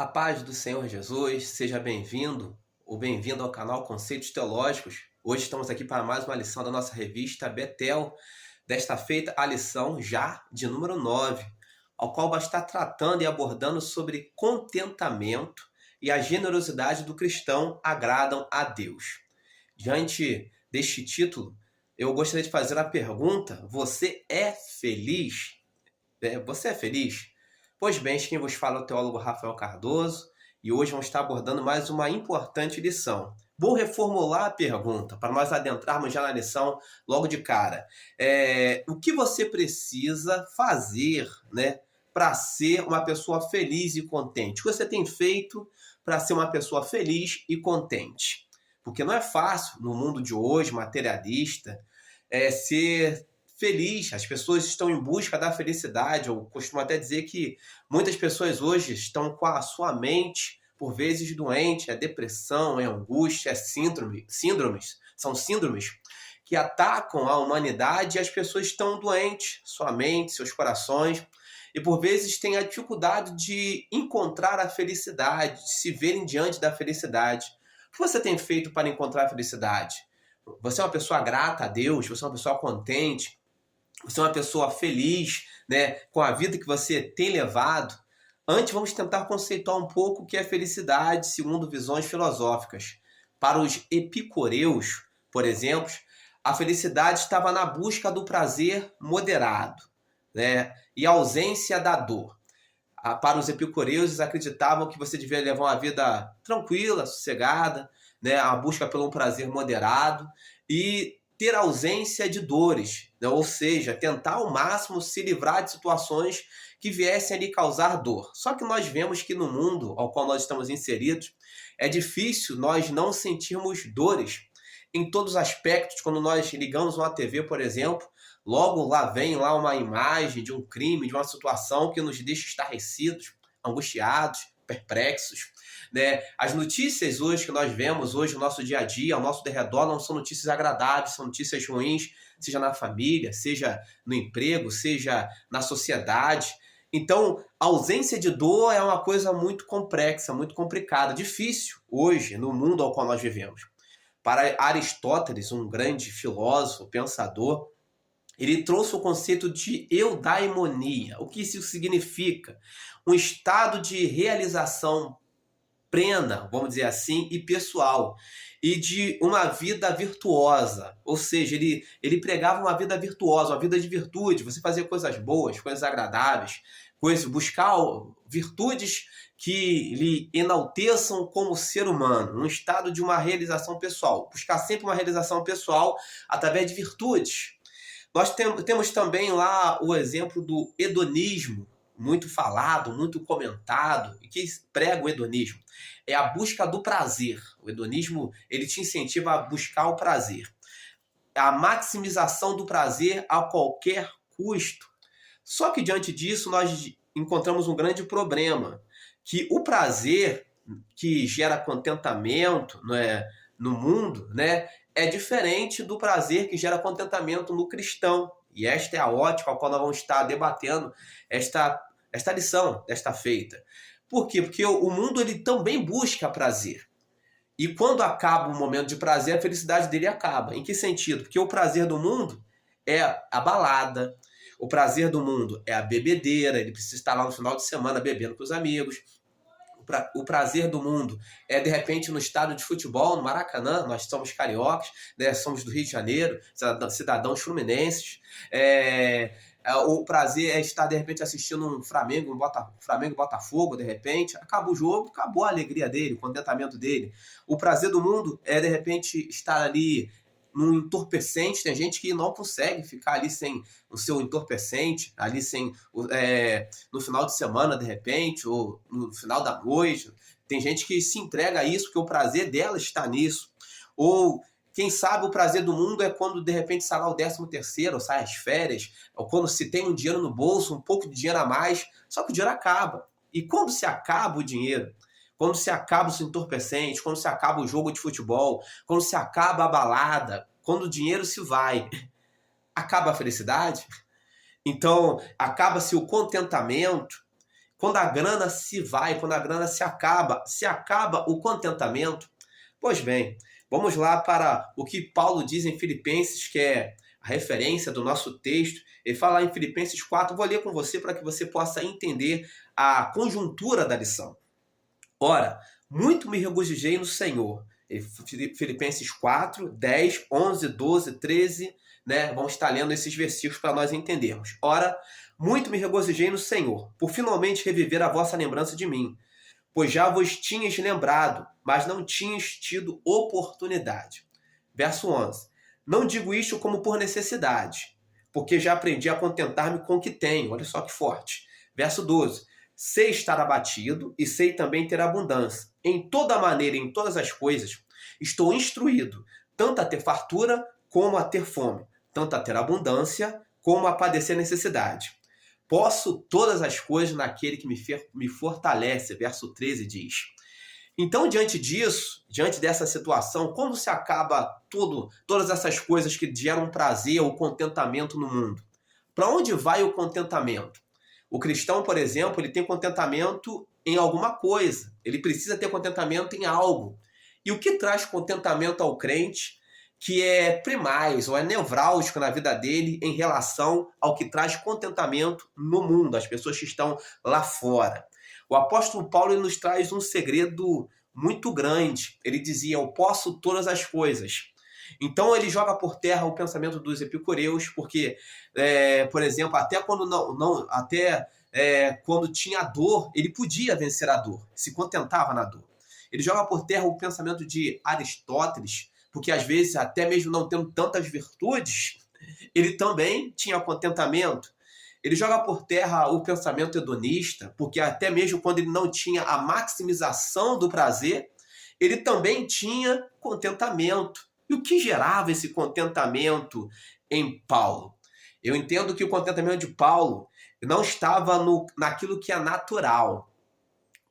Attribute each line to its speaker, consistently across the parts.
Speaker 1: A paz do Senhor Jesus, seja bem-vindo ou bem-vindo ao canal Conceitos Teológicos. Hoje estamos aqui para mais uma lição da nossa revista Betel. Desta feita, a lição já de número 9, ao qual vai estar tratando e abordando sobre contentamento e a generosidade do cristão agradam a Deus. Diante deste título, eu gostaria de fazer a pergunta: você é feliz? Você é feliz? Pois bem, quem vos fala é o teólogo Rafael Cardoso e hoje vamos estar abordando mais uma importante lição. Vou reformular a pergunta para nós adentrarmos já na lição logo de cara. O que você precisa fazer, para ser uma pessoa feliz e contente? O que você tem feito para ser uma pessoa feliz e contente? Porque não é fácil no mundo de hoje, materialista, ser feliz. As pessoas estão em busca da felicidade. Eu costumo até dizer que muitas pessoas hoje estão com a sua mente, por vezes, doente. É depressão, é angústia, é síndromes. São síndromes que atacam a humanidade e as pessoas estão doentes, sua mente, seus corações, e por vezes têm a dificuldade de encontrar a felicidade, de se verem diante da felicidade. O que você tem feito para encontrar a felicidade? Você é uma pessoa grata a Deus? Você é uma pessoa contente? Você é uma pessoa feliz, com a vida que você tem levado? Antes, vamos tentar conceituar um pouco o que é felicidade segundo visões filosóficas. Para os epicureus, por exemplo, a felicidade estava na busca do prazer moderado, e a ausência da dor. Para os epicureus, eles acreditavam que você devia levar uma vida tranquila, sossegada, a busca por um prazer moderado e ter ausência de dores, ou seja, tentar ao máximo se livrar de situações que viessem a lhe causar dor. Só que nós vemos que no mundo ao qual nós estamos inseridos, é difícil nós não sentirmos dores em todos os aspectos. Quando nós ligamos uma TV, por exemplo, logo lá vem uma imagem de um crime, de uma situação que nos deixa estarrecidos, angustiados, perplexos. As notícias hoje que nós vemos hoje no nosso dia a dia, ao nosso derredor, não são notícias agradáveis, são notícias ruins, seja na família, seja no emprego, seja na sociedade. Então, a ausência de dor é uma coisa muito complexa, muito complicada, difícil hoje no mundo ao qual nós vivemos. Para Aristóteles, um grande filósofo, pensador, ele trouxe o conceito de eudaimonia. O que isso significa? Um estado de realização plena, vamos dizer assim, e pessoal, e de uma vida virtuosa. Ou seja, ele pregava uma vida virtuosa, uma vida de virtude, você fazer coisas boas, coisas agradáveis, buscar virtudes que lhe enalteçam como ser humano, um estado de uma realização pessoal, buscar sempre uma realização pessoal através de virtudes. Nós temos também lá o exemplo do hedonismo, muito falado, muito comentado, e que prega o hedonismo. É a busca do prazer. O hedonismo, ele te incentiva a buscar o prazer. A maximização do prazer a qualquer custo. Só que diante disso nós encontramos um grande problema, que o prazer que gera contentamento, no mundo, é diferente do prazer que gera contentamento no cristão. E esta é a ótica ao qual nós vamos estar debatendo esta lição, desta feita. Por quê? Porque o mundo ele também busca prazer. E quando acaba o momento de prazer, a felicidade dele acaba. Em que sentido? Porque o prazer do mundo é a balada, o prazer do mundo é a bebedeira, ele precisa estar lá no final de semana bebendo com os amigos. O prazer do mundo é, de repente, no estádio de futebol, no Maracanã. Nós somos cariocas, somos do Rio de Janeiro, cidadãos fluminenses. O prazer é estar, de repente, assistindo um Flamengo Botafogo, de repente. Acaba o jogo, acabou a alegria dele, o contentamento dele. O prazer do mundo é, de repente, estar ali num entorpecente. Tem gente que não consegue ficar ali sem o seu entorpecente, ali sem no final de semana, de repente, ou no final da noite. Tem gente que se entrega a isso, porque o prazer dela está nisso. Ou, quem sabe, o prazer do mundo é quando, de repente, sai lá o 13º, ou sai as férias, ou quando se tem um dinheiro no bolso, um pouco de dinheiro a mais, só que o dinheiro acaba. E quando se acaba o dinheiro, quando se acaba os entorpecentes, quando se acaba o jogo de futebol, quando se acaba a balada, quando o dinheiro se vai, acaba a felicidade? Então, acaba-se o contentamento. quando a grana se vai, quando a grana se acaba o contentamento? Pois bem, vamos lá para o que Paulo diz em Filipenses, que é a referência do nosso texto. Ele fala em Filipenses 4, vou ler com você para que você possa entender a conjuntura da lição. Ora, muito me regozijei no Senhor. Filipenses 4, 10, 11, 12, 13, né? Vamos estar lendo esses versículos para nós entendermos. Ora, muito me regozijei no Senhor, por finalmente reviver a vossa lembrança de mim, pois já vos tinhas lembrado, mas não tinhas tido oportunidade. Verso 11. Não digo isto como por necessidade, porque já aprendi a contentar-me com o que tenho. Olha só que forte. Verso 12. Sei estar abatido e sei também ter abundância. Em toda maneira, em todas as coisas, estou instruído, tanto a ter fartura como a ter fome, tanto a ter abundância como a padecer necessidade. Posso todas as coisas naquele que me fortalece. Verso 13 diz. Então, diante disso, diante dessa situação, como se acaba todas essas coisas que geram prazer ou contentamento no mundo? Para onde vai o contentamento? O cristão, por exemplo, ele tem contentamento em alguma coisa. Ele precisa ter contentamento em algo. E o que traz contentamento ao crente, que é primaz ou é nevrálgico na vida dele em relação ao que traz contentamento no mundo, as pessoas que estão lá fora? O apóstolo Paulo ele nos traz um segredo muito grande. Ele dizia, eu posso todas as coisas. Então ele joga por terra o pensamento dos epicureus, porque, por exemplo, até quando quando tinha dor, ele podia vencer a dor, se contentava na dor. Ele joga por terra o pensamento de Aristóteles, porque às vezes, até mesmo não tendo tantas virtudes, ele também tinha contentamento. Ele joga por terra o pensamento hedonista, porque até mesmo quando ele não tinha a maximização do prazer, ele também tinha contentamento. E o que gerava esse contentamento em Paulo? Eu entendo que o contentamento de Paulo não estava naquilo que é natural,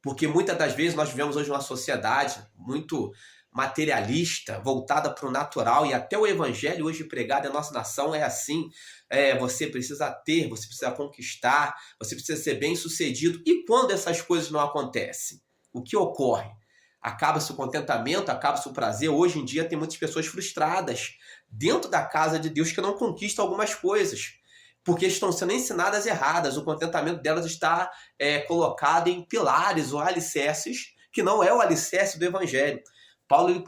Speaker 1: porque muitas das vezes nós vivemos hoje uma sociedade muito materialista, voltada para o natural, e até o evangelho hoje pregado em nossa nação é assim. Você precisa ter, você precisa conquistar, você precisa ser bem sucedido. E quando essas coisas não acontecem, o que ocorre? Acaba-se o contentamento, acaba-se o prazer. Hoje em dia tem muitas pessoas frustradas dentro da casa de Deus que não conquistam algumas coisas, porque estão sendo ensinadas erradas. O contentamento delas está colocado em pilares ou alicerces, que não é o alicerce do evangelho. Paulo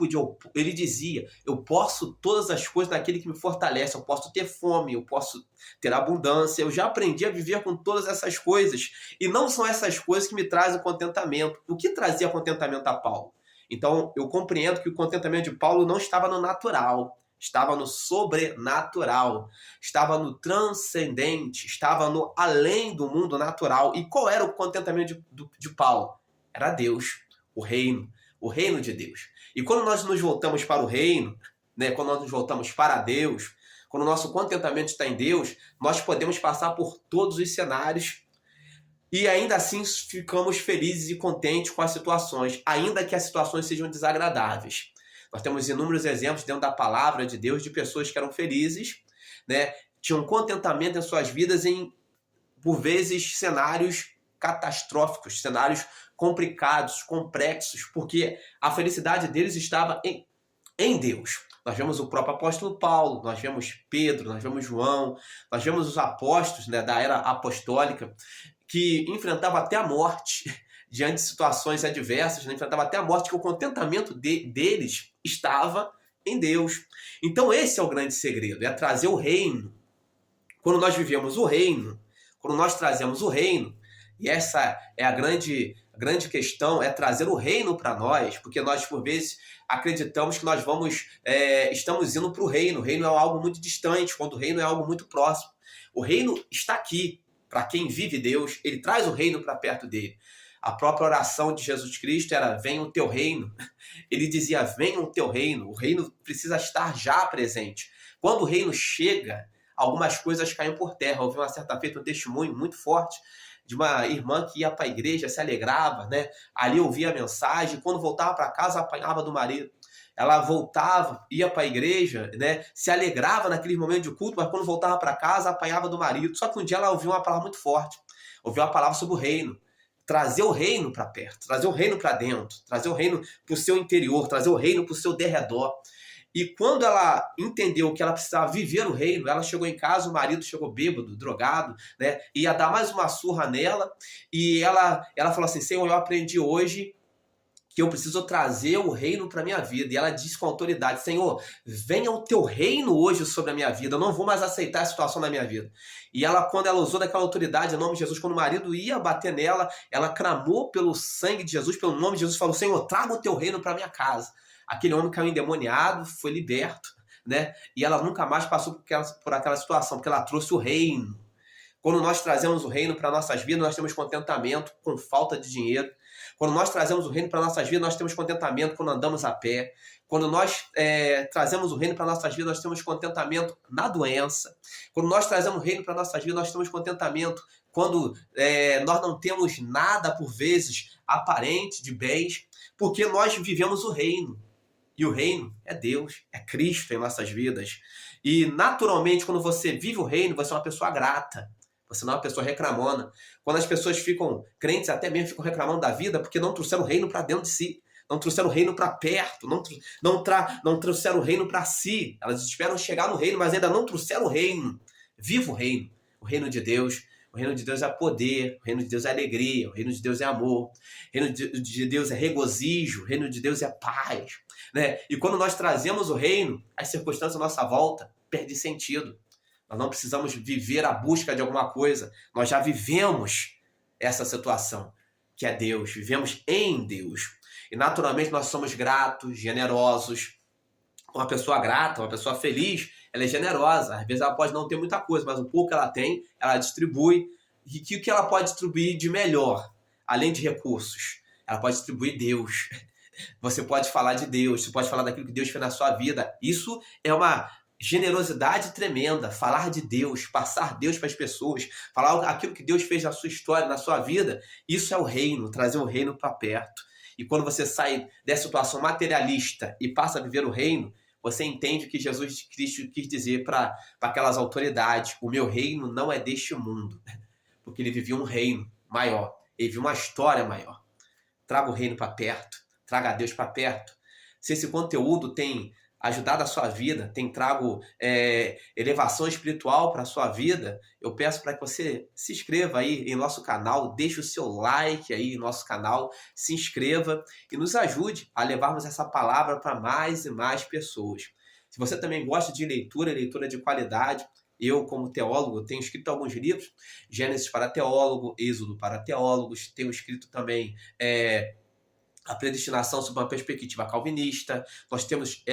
Speaker 1: ele dizia, eu posso todas as coisas naquele que me fortalece, eu posso ter fome, eu posso ter abundância, eu já aprendi a viver com todas essas coisas, e não são essas coisas que me trazem contentamento. O que trazia contentamento a Paulo? Então eu compreendo que o contentamento de Paulo não estava no natural, estava no sobrenatural, estava no transcendente, estava no além do mundo natural. E qual era o contentamento de Paulo? Era Deus, o reino de Deus. E quando nós nos voltamos para o reino, né, quando nós nos voltamos para Deus, quando o nosso contentamento está em Deus, nós podemos passar por todos os cenários e ainda assim ficamos felizes e contentes com as situações, ainda que as situações sejam desagradáveis. Nós temos inúmeros exemplos dentro da palavra de Deus de pessoas que eram felizes, né, tinham contentamento em suas vidas por vezes, cenários catastróficos, cenários complicados, complexos, porque a felicidade deles estava em Deus. Nós vemos o próprio apóstolo Paulo, nós vemos Pedro, nós vemos João, nós vemos os apóstolos, né, da era apostólica, que enfrentavam até a morte diante de situações adversas, né, enfrentavam até a morte, que o contentamento deles estava em Deus. Então esse é o grande segredo, é trazer o reino. Quando nós vivemos o reino, quando nós trazemos o reino, e essa é a grande questão, é trazer o reino para nós, porque nós, por vezes, acreditamos que nós estamos indo para o reino. O reino é algo muito distante, quando o reino é algo muito próximo. O reino está aqui. Para quem vive Deus, ele traz o reino para perto dele. A própria oração de Jesus Cristo era, venha o teu reino. Ele dizia, venha o teu reino. O reino precisa estar já presente. Quando o reino chega, algumas coisas caem por terra. Houve uma certa feita um testemunho muito forte de uma irmã que ia para a igreja, se alegrava, né? Ali ouvia a mensagem, quando voltava para casa apanhava do marido. Ela voltava, ia para a igreja, né? Se alegrava naquele momento de culto, mas quando voltava para casa apanhava do marido. Só que um dia ela ouviu uma palavra muito forte, ouviu uma palavra sobre o reino. trazer o reino para perto, trazer o reino para dentro, trazer o reino para o seu interior, trazer o reino para o seu derredor. E quando ela entendeu que ela precisava viver o reino, ela chegou em casa, o marido chegou bêbado, drogado, né? Ia dar mais uma surra nela, e ela falou assim: Senhor, eu aprendi hoje que eu preciso trazer o reino para minha vida. E ela disse com autoridade: Senhor, venha o teu reino hoje sobre a minha vida, eu não vou mais aceitar a situação da minha vida. E ela, quando ela usou daquela autoridade, em nome de Jesus, quando o marido ia bater nela, ela clamou pelo sangue de Jesus, pelo nome de Jesus, falou: Senhor, traga o teu reino para minha casa. Aquele homem caiu endemoniado, foi liberto, né? E ela nunca mais passou por aquela situação, porque ela trouxe o reino. Quando nós trazemos o reino para nossas vidas, nós temos contentamento com falta de dinheiro. Quando nós trazemos o reino para nossas vidas, nós temos contentamento quando andamos a pé. Quando nós trazemos o reino para nossas vidas, nós temos contentamento na doença. Quando nós trazemos o reino para nossas vidas, nós temos contentamento quando nós não temos nada, por vezes, aparente de bens, porque nós vivemos o reino. E o reino é Deus, é Cristo em nossas vidas. E, naturalmente, quando você vive o reino, você é uma pessoa grata. Você não é uma pessoa reclamona. Quando as pessoas ficam crentes, até mesmo ficam reclamando da vida porque não trouxeram o reino para dentro de si. Não trouxeram o reino para perto. Não trouxeram o reino para si. Elas esperam chegar no reino, mas ainda não trouxeram o reino. Viva o reino. O reino de Deus. O reino de Deus é poder. O reino de Deus é alegria. O reino de Deus é amor. O reino de Deus é regozijo. O reino de Deus é paz. Né? E quando nós trazemos o reino, as circunstâncias à nossa volta perdem sentido. Nós não precisamos viver a busca de alguma coisa. Nós já vivemos essa situação, que é Deus. Vivemos em Deus. E naturalmente nós somos gratos, generosos. Uma pessoa grata, uma pessoa feliz, ela é generosa. Às vezes ela pode não ter muita coisa, mas o pouco que ela tem, ela distribui. E o que ela pode distribuir de melhor, além de recursos? Ela pode distribuir Deus. Você pode falar de Deus, você pode falar daquilo que Deus fez na sua vida. Isso é uma generosidade tremenda, falar de Deus, passar Deus para as pessoas, falar aquilo que Deus fez na sua história, na sua vida. Isso é o reino, trazer o reino para perto. E quando você sai dessa situação materialista e passa a viver o reino, você entende o que Jesus Cristo quis dizer para aquelas autoridades: o meu reino não é deste mundo, porque ele vivia um reino maior, ele vivia uma história maior. Traga o reino para perto, traga a Deus para perto. Se esse conteúdo tem ajudado a sua vida, tem trago elevação espiritual para a sua vida, eu peço para que você se inscreva aí em nosso canal, deixe o seu like aí em nosso canal, se inscreva e nos ajude a levarmos essa palavra para mais e mais pessoas. Se você também gosta de leitura de qualidade, eu, como teólogo, tenho escrito alguns livros: Gênesis para teólogo, Êxodo para teólogos, tenho escrito também A Predestinação sob uma perspectiva calvinista. Nós temos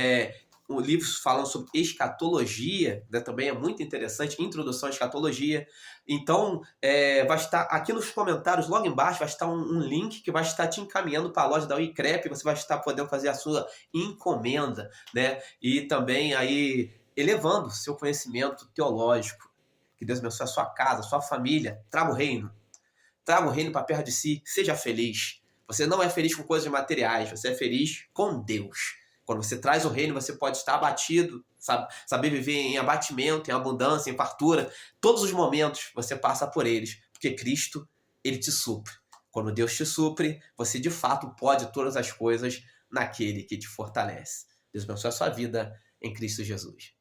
Speaker 1: livros falando sobre escatologia, né? Também é muito interessante, introdução à escatologia. Então, vai estar aqui nos comentários, logo embaixo, vai estar um link que vai estar te encaminhando para a loja da Uicrep, você vai estar podendo fazer a sua encomenda, né? E também aí elevando seu conhecimento teológico. Que Deus abençoe a sua casa, a sua família. Traga o reino para perto de si, seja feliz. Você não é feliz com coisas materiais, você é feliz com Deus. Quando você traz o reino, você pode estar abatido, saber viver em abatimento, em abundância, em fartura. Todos os momentos você passa por eles, porque Cristo, ele te supre. Quando Deus te supre, você de fato pode todas as coisas naquele que te fortalece. Deus abençoe a sua vida em Cristo Jesus.